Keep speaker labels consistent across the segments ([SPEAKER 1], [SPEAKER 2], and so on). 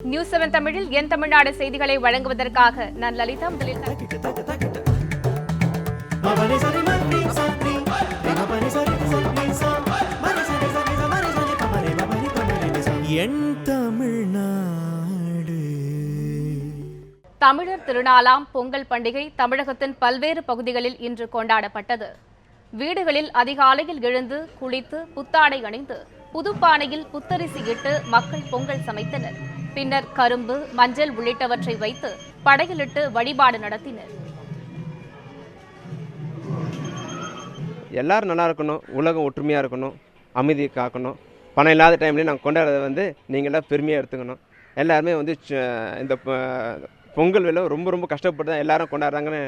[SPEAKER 1] News 7 தமிழில் என் தமிழ்நாடு செய்திகளை வழங்குவதற்காக நான் லலிதா. முதலில் தமிழர் திருநாளாம் பொங்கல் பண்டிகை தமிழகத்தின் பல்வேறு பகுதிகளில் இன்று கொண்டாடப்பட்டது. வீடுகளில் அதிகாலையில் எழுந்து குளித்து புத்தாடை அணிந்து புதுப்பானையில் புத்தரிசி இட்டு மக்கள் பொங்கல் சமைத்தனர். பின்னர் கரும்பு, மஞ்சள் உள்ளிட்டவற்றை வைத்து படையலிட்டு வழிபாடு நடத்தினர்.
[SPEAKER 2] எல்லாரும் நல்லா இருக்கணும், உலகம் ஒற்றுமையாக இருக்கணும், அமைதியை காக்கணும். பணம் இல்லாத டைம்லேயும் நாங்கள் கொண்டாடுறதை நீங்களாம் பெருமையாக எடுத்துக்கணும். எல்லாருமே இந்த பொங்கல் வேலை ரொம்ப கஷ்டப்பட்டு தான் எல்லாரும் கொண்டாடுறாங்கன்னு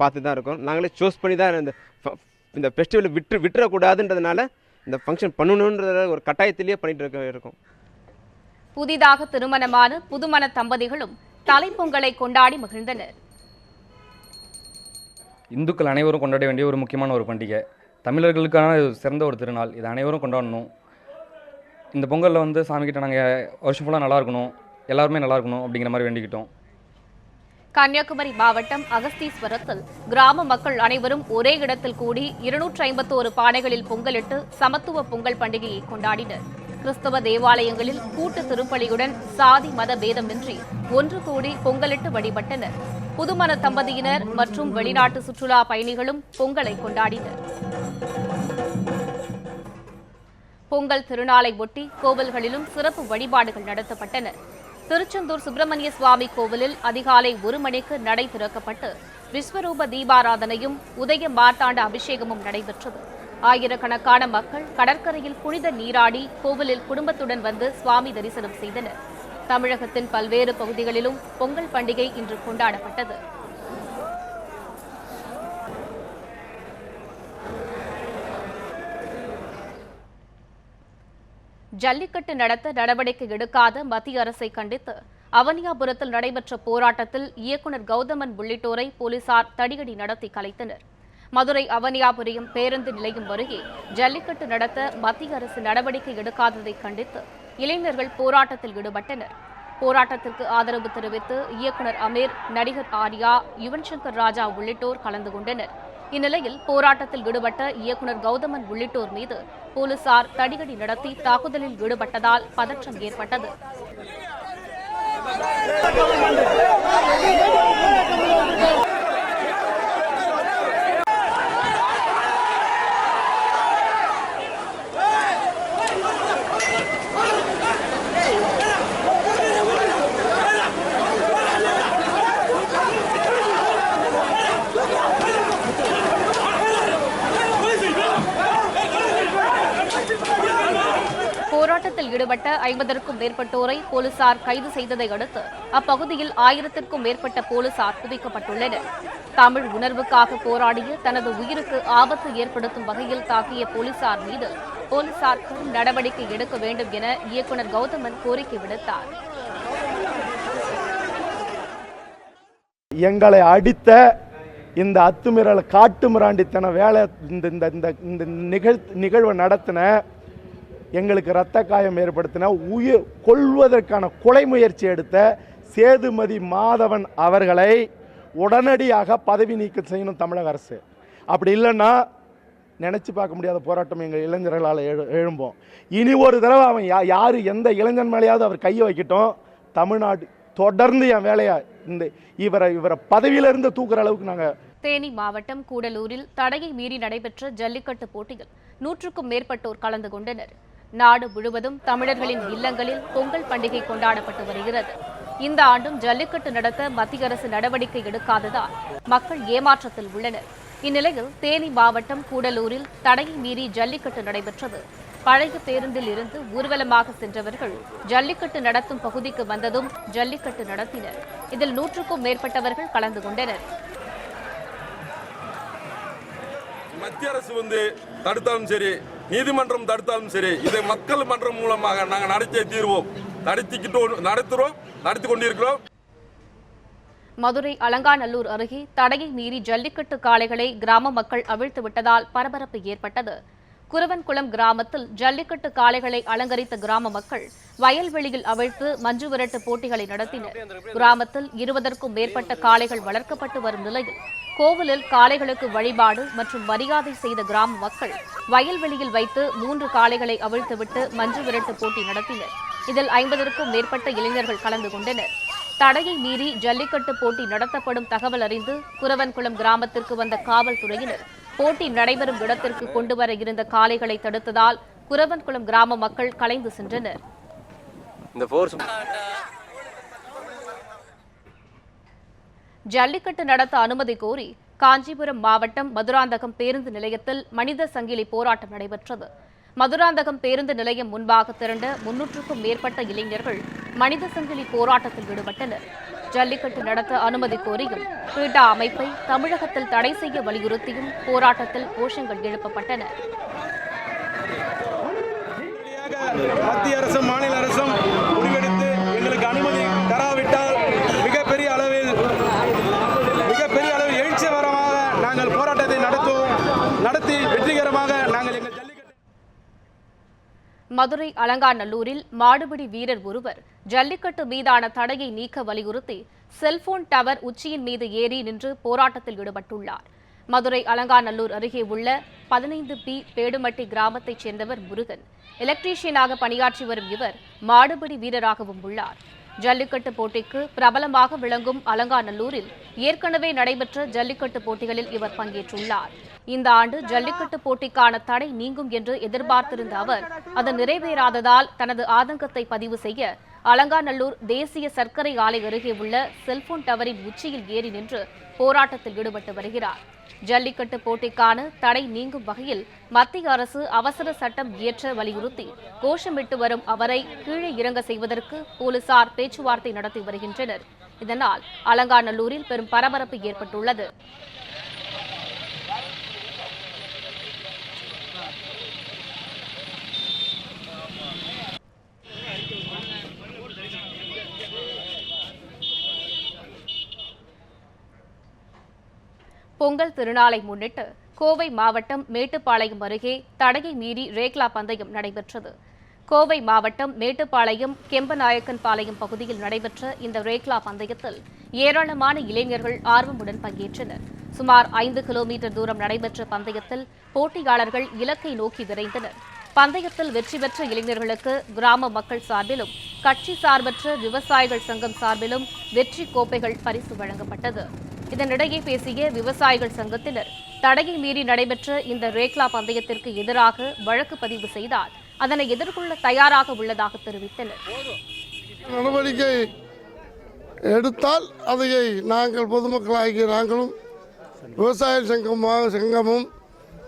[SPEAKER 2] பார்த்து தான் இருக்கோம். நாங்களே சூஸ் பண்ணி தான் இந்த ஃபெஸ்டிவலை விட்டுறக்கூடாதுன்றதுனால இந்த ஃபங்க்ஷன் பண்ணணுன்றத ஒரு கட்டாயத்திலேயே பண்ணிட்டு இருக்கோம்.
[SPEAKER 1] புதிதாக திருமணமான புதுமண தம்பதிகளும் தலைப்பொங்கலை கொண்டாடி மகிழ்ந்தனர்.
[SPEAKER 3] இந்துக்கள் அனைவரும் கொண்டாட வேண்டிய ஒரு முக்கியமான ஒரு பண்டிகை, தமிழர்களுக்கான சிறந்த ஒரு திருநாள். இது அனைவரும் கொண்டாடணும். இந்த பொங்கலில் சாமிக்கிட்ட நாங்கள் வருஷம் ஃபுல்லாக நல்லா இருக்கணும், எல்லாருமே நல்லா இருக்கணும் அப்படிங்கிற மாதிரி வேண்டிக்கிட்டோம்.
[SPEAKER 1] கன்னியாகுமரி மாவட்டம் அகஸ்தீஸ்வரத்தில் கிராம மக்கள் அனைவரும் ஒரே இடத்தில் கூடி 251 பானைகளில் பொங்கலிட்டு சமத்துவ பொங்கல் பண்டிகையை கொண்டாடினர். கிறிஸ்தவ தேவாலயங்களில் கூட்டு திருப்பலியுடன் சாதி மத பேதமின்றி ஒன்று கூடி பொங்கலிட்டு வழிபட்டனர். புதுமண தம்பதியினர் மற்றும் வெளிநாட்டு சுற்றுலா பயணிகளும் பொங்கலை கொண்டாடினர். பொங்கல் திருநாளை ஒட்டி கோவில்களிலும் சிறப்பு வழிபாடுகள் நடத்தப்பட்டன. திருச்செந்தூர் சுப்பிரமணிய சுவாமி கோவிலில் அதிகாலை 1 மணிக்கு நடை திறக்கப்பட்டு விஸ்வரூப தீபாராதனையும் உதய மார்த்தாண்ட அபிஷேகமும் நடைபெற்றது. ஆயிரக்கணக்கான மக்கள் கடற்கரையில் புனித நீராடி கோவிலில் குடும்பத்துடன் வந்து சுவாமி தரிசனம் செய்தனர். தமிழகத்தின் பல்வேறு பகுதிகளிலும் பொங்கல் பண்டிகை இன்று கொண்டாடப்பட்டது. ஜல்லிக்கட்டு நடத்த நடவடிக்கை எடுக்காத மத்திய அரசை கண்டித்து அவனியாபுரத்தில் நடைபெற்ற போராட்டத்தில் இயக்குநர் கௌதமன் உள்ளிட்டோரை போலீசார் தடியடி நடத்தி கலைத்தனர். மதுரை அவனியாபுரம் பேருந்து நிலையம் அருகே ஜல்லிக்கட்டு நடத்த மத்திய அரசு நடவடிக்கை எடுக்காததை கண்டித்து இளைஞர்கள் போராட்டத்தில் ஈடுபட்டனர். போராட்டத்திற்கு ஆதரவு தெரிவித்து இயக்குநர் அமீர், நடிகர் ஆர்யா, யுவன் சங்கர் ராஜா உள்ளிட்டோர் கலந்து கொண்டனர். இந்நிலையில் போராட்டத்தில் ஈடுபட்ட இயக்குநர் கௌதமன் உள்ளிட்டோர் மீது போலீசார் தடியடி நடத்தி தாக்குதலில் ஈடுபட்டதால் பதற்றம் ஏற்பட்டது. போராட்டத்தில் ஈடுபட்ட 50க்கும் மேற்பட்டோரை போலீசார் கைது செய்ததை அடுத்து அப்பகுதியில் 1000க்கும் மேற்பட்ட போலீசார் குவிக்கப்பட்டுள்ளனர். தமிழ் உணர்வுக்காக போராடிய தனது உயிருக்கு ஆபத்து ஏற்படுத்தும் வகையில் தாக்கிய போலீசார் மீது போலீசார் கடும் நடவடிக்கை எடுக்க வேண்டும் என இயக்குநர் கௌதமன் கோரிக்கை விடுத்தார்.
[SPEAKER 4] எங்களை அடித்த இந்த அத்துமீறல் காட்டு மிராண்டித்தன வேலை இந்த நிகழ்வை நடத்தின, எங்களுக்கு இரத்த காயம் ஏற்படுத்தின, உயிர் கொல்வதற்கான கொலை முயற்சி எடுத்த சேதுமதி மாதவன் அவர்களை உடனடியாக பதவி நீக்கம் செய்யணும் தமிழக அரசு. அப்படி இல்லைன்னா நினைச்சு பார்க்க முடியாத போராட்டம் எங்கள் இளைஞர்களால் எழும்போம். இனி ஒரு தடவை அவன் யாரு எந்த இளைஞன் மேலேயாவது அவர் கையை வைக்கட்டும், தமிழ்நாடு தொடர்ந்து என் வேலையா இவரை பதவியிலிருந்து தூக்குற அளவுக்கு நாங்கள்.
[SPEAKER 1] தேனி மாவட்டம் கூடலூரில் தடையை மீறி நடைபெற்ற ஜல்லிக்கட்டு போட்டியில் 100க்கும் மேற்பட்டோர் கலந்து கொண்டனர். நாடு முழுவதும் தமிழர்களின் இல்லங்களில் பொங்கல் பண்டிகை கொண்டாடப்பட்டு வருகிறது. இந்த ஆண்டும் ஜல்லிக்கட்டு நடத்த மத்திய அரசு நடவடிக்கை எடுக்காததால் மக்கள் ஏமாற்றத்தில் உள்ளனர். இந்நிலையில் தேனி மாவட்டம் கூடலூரில் தடையை மீறி ஜல்லிக்கட்டு நடைபெற்றது. பழைய பேருந்தில் இருந்து ஊர்வலமாக சென்றவர்கள் ஜல்லிக்கட்டு நடத்தும் பகுதிக்கு வந்ததும் ஜல்லிக்கட்டு நடத்தினர். இதில் 100க்கும் மேற்பட்டவர்கள் கலந்து கொண்டனர்.
[SPEAKER 5] மத்திய அரசு தடுத்தாலும் சரி, நீதிமன்றம் தடுத்தாலும் சரி, இதை மக்கள் மன்றம் மூலமாக நாங்கள் நடத்திய தீர்வோம். நடத்தி கொண்டிருக்கிறோம்.
[SPEAKER 1] மதுரை அலங்காநல்லூர் அருகே தடையை மீறி ஜல்லிக்கட்டு காளைகளை கிராம மக்கள் அவிழ்த்து விட்டதால் பரபரப்பு ஏற்பட்டது. குரவன்குளம் கிராமத்தில் ஜல்லிக்கட்டு காளைகளை அலங்கரித்த கிராம மக்கள் வயல்வெளியில் அவிழ்த்து மஞ்சு விரட்டு போட்டிகளை நடத்தினர். கிராமத்தில் 20க்கும் மேற்பட்ட காளைகள் வளர்க்கப்பட்டு வரும் நிலையில் கோவிலில் காளைகளுக்கு வழிபாடு மற்றும் மரியாதை செய்த கிராம மக்கள் வயல்வெளியில் வைத்து 3 காளைகளை அவிழ்த்துவிட்டு மஞ்சு விரட்டு போட்டி நடத்தினர். இதில் 50க்கும் மேற்பட்ட இளைஞர்கள் கலந்து கொண்டனர். தடையை மீறி ஜல்லிக்கட்டு போட்டி நடத்தப்படும் தகவல் அறிந்து குரவன்குளம் கிராமத்திற்கு வந்த காவல்துறையினர் போட்டி நடைபெறும் இடத்திற்கு கொண்டுவர இருந்த காளைகளை தடுத்ததால் குரவன்குளம் கிராம மக்கள் கலைந்து சென்றனர். ஜல்லிக்கட்டு நடத்த அனுமதி கோரி காஞ்சிபுரம் மாவட்டம் மதுராந்தகம் பேருந்து நிலையத்தில் மனித சங்கிலி போராட்டம் நடைபெற்றது. மதுராந்தகம் பேருந்து நிலையம் முன்பாக திரண்ட 300க்கும் மேற்பட்ட இளைஞர்கள் மனித சங்கிலி போராட்டத்தில் ஈடுபட்டனர். ஜல்லிக்கட்டு நடத்த அனுமதி கோரியும் பீட்டா அமைப்பை தமிழகத்தில் தடை செய்ய வலியுறுத்தியும் போராட்டத்தில் கோஷங்கள் எழுப்பப்பட்டன.
[SPEAKER 6] மத்திய அரசும் மாநில அரசும் முடிவெடுத்து எங்களுக்கு அனுமதி தராவிட்டால் மிகப்பெரிய அளவில் எழுச்சிகரமாக நாங்கள் போராட்டத்தை நடத்தி வெற்றிகரமாக நாங்கள் எங்கள் ஜல்லிக்கட்டு.
[SPEAKER 1] மதுரை அலங்காநல்லூரில் மாடுபிடி வீரர் ஒருவர் ஜல்லிக்கட்டு மீதான தடையை நீக்க வலியுறுத்தி செல்போன் டவர் உச்சியின் மீது ஏறி நின்று போராட்டத்தில் ஈடுபட்டுள்ளார். மதுரை அலங்காநல்லூர் அருகே உள்ள 15 பேடுமட்டி கிராமத்தைச் சேர்ந்தவர் முருகன். எலக்ட்ரீஷியனாக பணியாற்றி வரும் இவர் மாடுபிடி வீரராகவும் உள்ளார். ஜல்லிக்கட்டு போட்டிக்கு பிரபலமாக விளங்கும் அலங்காநல்லூரில் ஏற்கனவே நடைபெற்ற ஜல்லிக்கட்டு போட்டிகளில் இவர் பங்கேற்றுள்ளார். இந்த ஆண்டு ஜல்லிக்கட்டு போட்டிக்கான தடை நீங்கும் என்று எதிர்பார்த்திருந்த அவர் அது நிறைவேறாததால் தனது ஆதங்கத்தை பதிவு செய்ய அலங்காநல்லூர் தேசிய சர்க்கரை ஆலை அருகே உள்ள செல்போன் டவரின் உச்சியில் ஏறி நின்று போராட்டத்தில் ஈடுபட்டு வருகிறார். ஜல்லிக்கட்டு போட்டிக்கான தடை நீங்கும் வகையில் மத்திய அரசு அவசர சட்டம் இயற்ற வலியுறுத்தி கோஷமிட்டு வரும் அவரை கீழே இறங்க செய்வதற்கு போலீசார் பேச்சுவார்த்தை நடத்தி வருகின்றனர். இதனால் அலங்காநல்லூரில் பெரும் பரபரப்பு ஏற்பட்டுள்ளது. பொங்கல் திருநாளை முன்னிட்டு கோவை மாவட்டம் மேட்டுப்பாளையம் அருகே தடையை மீறி ரேக்லா பந்தயம் நடைபெற்றது. கோவை மாவட்டம் மேட்டுப்பாளையம் கெம்பநாயக்கன் பாளையம் பகுதியில் நடைபெற்ற இந்த ரேக்லா பந்தயத்தில் ஏராளமான இளைஞர்கள் ஆர்வமுடன் பங்கேற்றனர். சுமார் 5 கிலோமீட்டர் தூரம் நடைபெற்ற பந்தயத்தில் போட்டியாளர்கள் இலக்கை நோக்கி விரைந்தனர். பந்தயத்தில் வெற்றி பெற்ற இளைஞர்களுக்கு கிராம மக்கள் சார்பிலும் கட்சி சார்பற்ற விவசாயிகள் சங்கம் சார்பிலும் வெற்றி கோப்பைகள் பரிசு வழங்கப்பட்டது. இதனிடையே பேசிய விவசாயிகள் சங்கத்தினர் தடையை மீறி நடைபெற்ற இந்த ரேக்லா பந்தயத்திற்கு எதிராக வழக்கு பதிவு செய்தால் அதனை எதிர்கொள்ள தயாராக உள்ளதாக தெரிவித்தனர்.
[SPEAKER 7] நடவடிக்கை எடுத்தால் அதை நாங்கள் பொதுமக்களாகிய நாங்களும் விவசாய சங்கமும்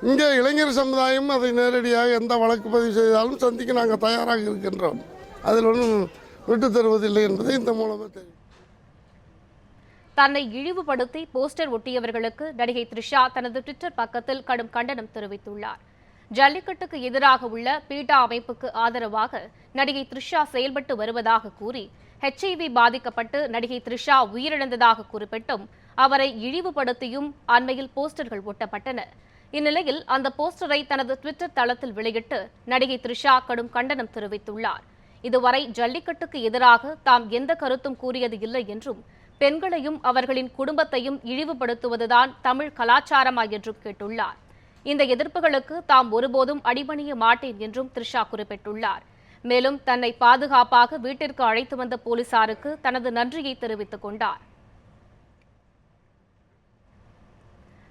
[SPEAKER 7] இங்கே இளைஞர் சமுதாயம் அதை நேரடியாக எந்த வழக்கு பதிவு செய்தாலும் சந்திக்க நாங்கள் தயாராக இருக்கின்றோம். அதில் ஒன்றும் விட்டு தருவதில்லை என்பதை இந்த மூலமாக தெரியும்.
[SPEAKER 1] தன்னை இழிவுபடுத்தி போஸ்டர் ஒட்டியவர்களுக்கு நடிகை த்ரிஷா தனது ட்விட்டர் பக்கத்தில் கடும் கண்டனம் தெரிவித்துள்ளார். ஜல்லிக்கட்டுக்கு எதிராக உள்ள பீட்டா அமைப்புக்கு ஆதரவாக நடிகை த்ரிஷா செயல்பட்டு வருவதாக கூறி HIV பாதிக்கப்பட்டு நடிகை த்ரிஷா உயிரிழந்ததாக குறிப்பிட்டும் அவரை இழிவுபடுத்தியும் அண்மையில் போஸ்டர்கள் ஒட்டப்பட்டன. இந்நிலையில் அந்த போஸ்டரை தனது ட்விட்டர் தளத்தில் வெளியிட்டு நடிகை த்ரிஷா கடும் கண்டனம் தெரிவித்துள்ளார். இதுவரை ஜல்லிக்கட்டுக்கு எதிராக தாம் எந்த கருத்தும் கூறியது இல்லை என்றும் பெண்களையும் அவர்களின் குடும்பத்தையும் இழிவுபடுத்துவதுதான் தமிழ் கலாச்சாரமா என்றும் கேட்டுள்ளார். இந்த எதிர்ப்புகளுக்கு தாம் ஒருபோதும் அடிபணிய மாட்டேன் என்றும் த்ரிஷா குறிப்பிட்டுள்ளார். மேலும் தன்னை பாதுகாப்பாக வீட்டிற்கு அழைத்து வந்த போலீசாருக்கு தனது நன்றியை தெரிவித்துக் கொண்டார்.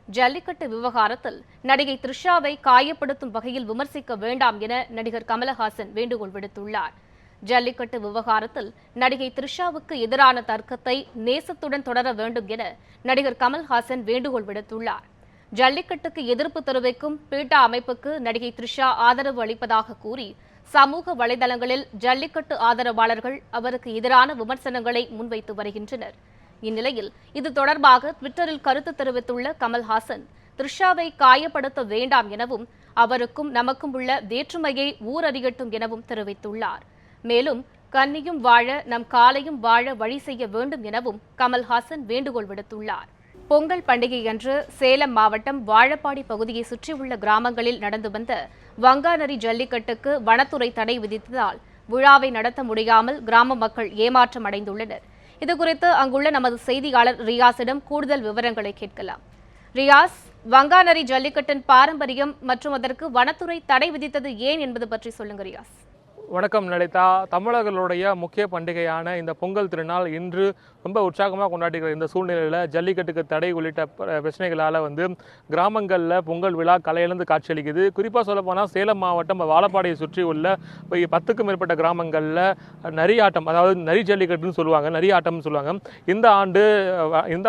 [SPEAKER 1] ஜல்லிக்கட்டு விவகாரத்தில் நடிகை த்ரிஷாவை காயப்படுத்தும் வகையில் விமர்சிக்க வேண்டாம் என நடிகர் கமலஹாசன் வேண்டுகோள் விடுத்துள்ளார். ஜல்லிக்கட்டு விவகாரத்தில் நடிகை த்ரிஷாவுக்கு எதிரான தர்க்கத்தை நேசத்துடன் தொடர வேண்டும் என நடிகர் கமல்ஹாசன் வேண்டுகோள் விடுத்துள்ளார். ஜல்லிக்கட்டுக்கு எதிர்ப்பு தெரிவிக்கும் பீட்டா அமைப்புக்கு நடிகை த்ரிஷா ஆதரவு அளிப்பதாக கூறி சமூக வலைதளங்களில் ஜல்லிக்கட்டு ஆதரவாளர்கள் அவருக்கு எதிரான விமர்சனங்களை முன்வைத்து வருகின்றனர். இந்நிலையில் இது தொடர்பாக ட்விட்டரில் கருத்து தெரிவித்துள்ள கமல்ஹாசன் த்ரிஷாவை காயப்படுத்த வேண்டாம் எனவும் அவருக்கும் நமக்கும் உள்ள வேற்றுமையை ஊரறியட்டும் எனவும் தெரிவித்துள்ளார். மேலும் கன்னியும் வாழ நம் காலையும் வாழ வழி செய்ய வேண்டும் எனவும் கமல்ஹாசன் வேண்டுகோள் விடுத்துள்ளார். பொங்கல் பண்டிகையன்று சேலம் மாவட்டம் வாழப்பாடி பகுதியை சுற்றியுள்ள கிராமங்களில் நடந்து வந்த வங்காநரி ஜல்லிக்கட்டுக்கு வனத்துறை தடை விதித்ததால் விழாவை நடத்த முடியாமல் கிராம மக்கள் ஏமாற்றம் அடைந்துள்ளனர். இதுகுறித்து அங்குள்ள நமது செய்தியாளர் ரியாஸிடம் கூடுதல் விவரங்களை கேட்கலாம். ரியாஸ், வங்காநரி ஜல்லிக்கட்டின் பாரம்பரியம் மற்றும் அதற்கு வனத்துறை தடை விதித்தது ஏன் என்பது பற்றி சொல்லுங்க ரியாஸ்.
[SPEAKER 8] வணக்கம் லலிதா. தமிழர்களுடைய முக்கிய பண்டிகையான இந்த பொங்கல் திருநாள் இன்று ரொம்ப உற்சாகமாக கொண்டாடுகிற இந்த சூழ்நிலையில் ஜல்லிக்கட்டுக்கு தடை உள்ளிட்ட பிரச்சனைகளால் கிராமங்களில் பொங்கல் விழா கலையிழந்து காட்சியளிக்குது. குறிப்பாக சொல்லப்போனால் சேலம் மாவட்டம் வாழப்பாடியை சுற்றி உள்ள 10க்கும் மேற்பட்ட கிராமங்களில் நரி ஆட்டம், அதாவது நரி ஜல்லிக்கட்டுன்னு சொல்லுவாங்க, நரி ஆட்டம்னு சொல்லுவாங்க, இந்த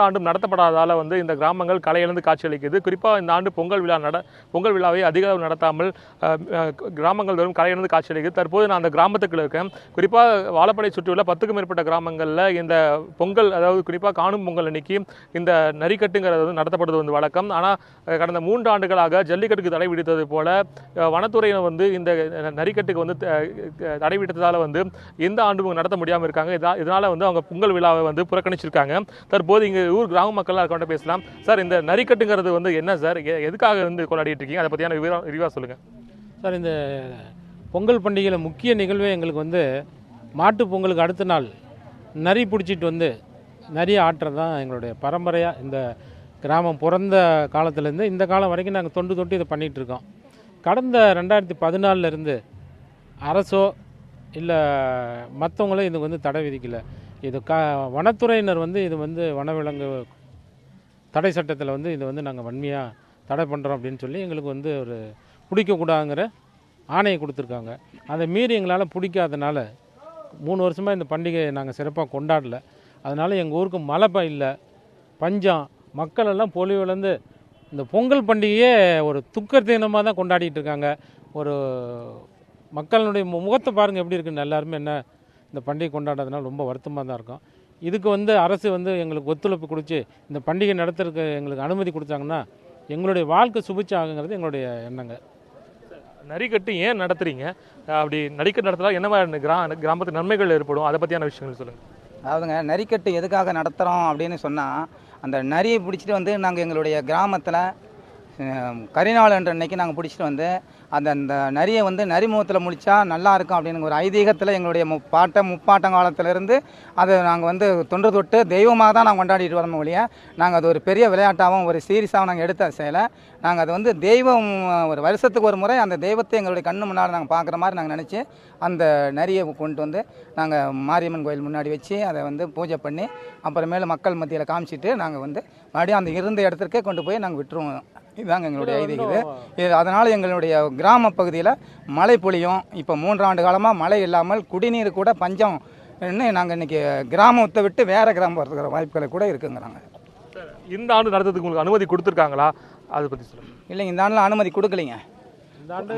[SPEAKER 8] ஆண்டும் நடத்தப்படாததால் இந்த கிராமங்கள் கலையிழந்து காட்சியளிக்குது. குறிப்பாக இந்த ஆண்டு பொங்கல் விழாவை அதிக அளவு நடத்தாமல் கிராமங்கள் தோறும் கலையிழந்து காட்சியளிக்குது. தற்போது நான் அந்த கிராமத்துக்குள்ள இருக்கேன். குறிப்பாக வாழப்பாடியை சுற்றியுள்ள 10க்கும் மேற்பட்ட கிராமங்களில் இந்த பொங்கல், அதாவது குறிப்பாக காணும் பொங்கல் அன்னைக்கு இந்த நரிக்கட்டுங்கிறது நடத்தப்படுவது வழக்கம். ஆனால் கடந்த 3 ஆண்டுகளாக ஜல்லிக்கட்டுக்கு தடை விதித்தது போல வனத்துறையினர் இந்த நரிக்கட்டுக்கு தடை விதித்ததால் இந்த ஆண்டு நடத்த முடியாமல் இருக்காங்க. இதனால அவங்க பொங்கல் விழாவை புறக்கணிச்சிருக்காங்க. தற்போது இங்கே ஊர் கிராம மக்கள் கொண்டு பேசலாம். சார், இந்த நரிக்கட்டுங்கிறது என்ன சார், எதுக்காக கொண்டாடிட்டு இருக்கீங்க, அதை பற்றியான விரிவாக சொல்லுங்கள்
[SPEAKER 9] சார். இந்த பொங்கல் பண்டிகையில் முக்கிய நிகழ்வே எங்களுக்கு மாட்டு பொங்கலுக்கு அடுத்த நாள் நரி பிடிச்சிட்டு நரி ஆட்டுறது தான் எங்களுடைய பரம்பரையாக இந்த கிராமம் பிறந்த காலத்துலேருந்து இந்த காலம் வரைக்கும் நாங்கள் தொட்டு இதை பண்ணிகிட்ருக்கோம். கடந்த 2014 அரசோ இல்லை மற்றவங்களும் இதுக்கு தடை விதிக்கலை. இது வனத்துறையினர் இது வனவிலங்கு தடை சட்டத்தில் இது நாங்கள் வன்மையாக தடை பண்ணுறோம் அப்படின்னு சொல்லி எங்களுக்கு ஒரு பிடிக்கக்கூடாதுங்கிற ஆணையை கொடுத்துருக்காங்க. அதை மீறி எங்களால் பிடிக்காதனால 3 வருஷமாக இந்த பண்டிகையை நாங்கள் சிறப்பாக கொண்டாடல. அதனால் எங்கள் ஊருக்கு மழை இல்லை, பஞ்சம், மக்கள் எல்லாம் பொலிவிலேருந்து இந்த பொங்கல் பண்டிகையே ஒரு துக்கத்தினமாக தான் கொண்டாடிட்டு இருக்காங்க. ஒரு மக்களுடைய முகத்தை பாருங்கள் எப்படி இருக்குன்னு. எல்லாருமே இந்த பண்டிகை கொண்டாடுறதுனால ரொம்ப வருத்தமாக தான் இருக்கும். இதுக்கு அரசு எங்களுக்கு ஒத்துழைப்பு கொடுத்து இந்த பண்டிகை நடத்துறதுக்கு எங்களுக்கு அனுமதி கொடுத்தாங்கன்னா எங்களுடைய வாழ்க்கை சுபிட்சம் ஆகுங்கிறது எங்களுடைய எண்ணங்க.
[SPEAKER 8] நரிக்கட்டு ஏன் நடத்துறீங்க? அப்படி நரிக்கட்டு நடத்தலாம் என்ன மாதிரி கிராமத்துக்கு நன்மைகள் ஏற்படும், அதை பற்றியான விஷயங்கள் சொல்லுங்கள்.
[SPEAKER 10] அதாவதுங்க, நரிக்கட்டு எதுக்காக நடத்துகிறோம் அப்படின்னு சொன்னால், அந்த நரியை பிடிச்சிட்டு நாங்கள் எங்களுடைய கிராமத்தில் கரிநாள் என்ற அன்னைக்கு நாங்கள் பிடிச்சிட்டு அந்த நரியை நரிமுகத்தில் முடித்தா நல்லா இருக்கும் அப்படின்னு ஒரு ஐதீகத்தில் எங்களுடைய முப்பாட்டம் காலத்திலேருந்து அதை நாங்கள் தொன்று தொட்டு தெய்வமாக தான் நாங்கள் கொண்டாடிட்டு வரோம் ஒழிய நாங்கள் அது ஒரு பெரிய விளையாட்டாகவும் ஒரு சீரியஸாகவும் நாங்கள் எடுத்த செயலை. நாங்கள் அது தெய்வம் ஒரு வருஷத்துக்கு ஒரு முறை அந்த தெய்வத்தை எங்களுடைய கண்ணு முன்னாடி நாங்கள் பார்க்குற மாதிரி நாங்கள் நினச்சி அந்த நரியை கொண்டு நாங்கள் மாரியம்மன் கோயில் முன்னாடி வச்சு அதை பூஜை பண்ணி அப்புறமேல மக்கள் மத்தியில் காமிச்சிட்டு நாங்கள் மறுபடியும் அந்த இருந்த இடத்துக்கே கொண்டு போய் நாங்கள் விட்டுருவோம். இதுதாங்க எங்களுடைய ஐதீகம். இது அதனால் எங்களுடைய கிராம பகுதியில் மழை பொழியும். இப்போ 3 ஆண்டு காலமாக மழை இல்லாமல் குடிநீர் கூட பஞ்சம் நாங்கள் இன்றைக்கி கிராமத்தை விட்டு வேறு கிராமம் வரதுக்கிற வாய்ப்புகளை கூட இருக்குங்கிறாங்க.
[SPEAKER 8] இந்த ஆண்டு நடத்துறதுக்கு உங்களுக்கு அனுமதி கொடுத்துருக்காங்களா, அதை பற்றி சொல்லுங்கள்.
[SPEAKER 10] இல்லைங்க, இந்த ஆண்டில் அனுமதி கொடுக்கலைங்க.
[SPEAKER 9] இந்த ஆண்டு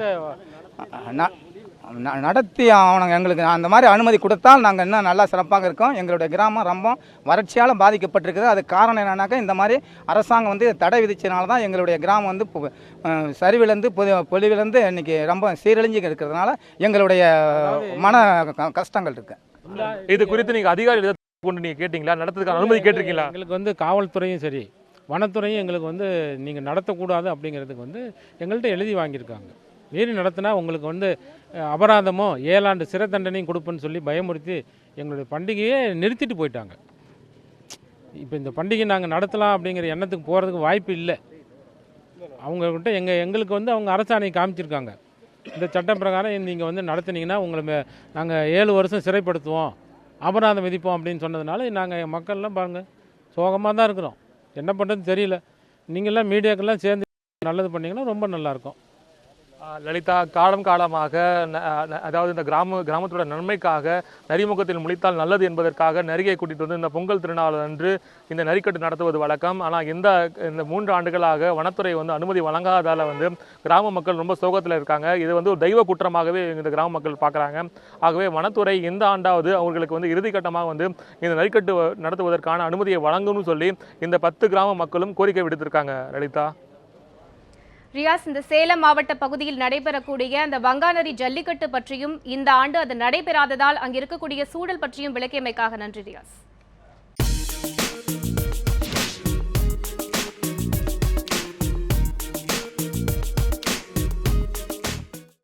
[SPEAKER 10] நடத்தி ஆகணும். எங்களுக்கு அந்த மாதிரி அனுமதி கொடுத்தால் நாங்கள் இன்னும் நல்லா சிறப்பாக இருக்கோம். எங்களுடைய கிராமம் ரொம்ப வறட்சியால் பாதிக்கப்பட்டிருக்குது. அது காரணம் என்னன்னாக்கா, இந்த மாதிரி அரசாங்கம் தடை விதிச்சதுனால தான் எங்களுடைய கிராமம் சரிவிலேருந்து பொலிவிலேருந்து இன்றைக்கி ரொம்ப சீரழிஞ்சு இருக்கிறதுனால எங்களுடைய மன கஷ்டங்கள் இருக்குது.
[SPEAKER 8] இது குறித்து நீங்கள் அதிகாரிகள் கொண்டு நீங்கள் கேட்டிங்களா, நடத்துறதுக்கான அனுமதி கேட்டிருக்கீங்களா?
[SPEAKER 9] எங்களுக்கு காவல்துறையும் சரி வனத்துறையும் எங்களுக்கு நீங்கள் நடத்தக்கூடாது அப்படிங்கிறதுக்கு எங்கள்கிட்ட எழுதி வாங்கியிருக்காங்க. மீறி நடத்தினா உங்களுக்கு அபராதமோ 7 ஆண்டு சிறை தண்டனையும் கொடுப்பேன்னு சொல்லி பயமுறுத்தி எங்களுடைய பண்டிகையை நிறுத்திட்டு போயிட்டாங்க. இப்போ இந்த பண்டிகை நாங்கள் நடத்தலாம் அப்படிங்கிற எண்ணத்துக்கு போகிறதுக்கு வாய்ப்பு இல்லை. அவங்கக்கிட்ட எங்களுக்கு அவங்க அரசாணை காமிச்சிருக்காங்க. இந்த சட்டம் பிரகாரம் நீங்கள் நடத்துனீங்கன்னா உங்களை நாங்கள் 7 வருஷம் சிறைப்படுத்துவோம், அபராதம் விதிப்போம் அப்படின்னு சொன்னதுனால நாங்கள் மக்கள்லாம் பாருங்கள் சோகமாக தான் இருக்கிறோம். என்ன பண்ணுறதுன்னு தெரியல. நீங்கள்லாம் மீடியாக்கெல்லாம் சேர்ந்து நல்லது பண்ணிங்கன்னா ரொம்ப நல்லாயிருக்கும்.
[SPEAKER 8] லலிதா, காலமாக அதாவது இந்த கிராமத்தோட நன்மைக்காக நரிமுகத்தில் முழித்தால் நல்லது என்பதற்காக நரியை கூட்டிகிட்டு இந்த பொங்கல் திருநாள் அன்று இந்த நரிக்கட்டு நடத்துவது வழக்கம். ஆனால் இந்த 3 ஆண்டுகளாக வனத்துறை அனுமதி வழங்காதால் கிராம மக்கள் ரொம்ப சோகத்தில் இருக்காங்க. இது ஒரு தெய்வ குற்றமாகவே இந்த கிராம மக்கள் பார்க்குறாங்க. ஆகவே வனத்துறை இந்த ஆண்டாவது அவர்களுக்கு இறுதிக்கட்டமாக இந்த நரிக்கட்டு நடத்துவதற்கான அனுமதியை வழங்கணும்னு சொல்லி இந்த 10 கிராம மக்களும் கோரிக்கை விடுத்திருக்காங்க. லலிதா,
[SPEAKER 1] ரியாஸ், இந்த சேலம் மாவட்ட பகுதியில் நடைபெறக்கூடிய அந்த வங்காநரி ஜல்லிக்கட்டு பற்றியும் இந்த ஆண்டு அது நடைபெறாததால் அங்கு இருக்கக்கூடிய சூழல் பற்றியும் விளக்கியமைக்காக நன்றி ரியாஸ்.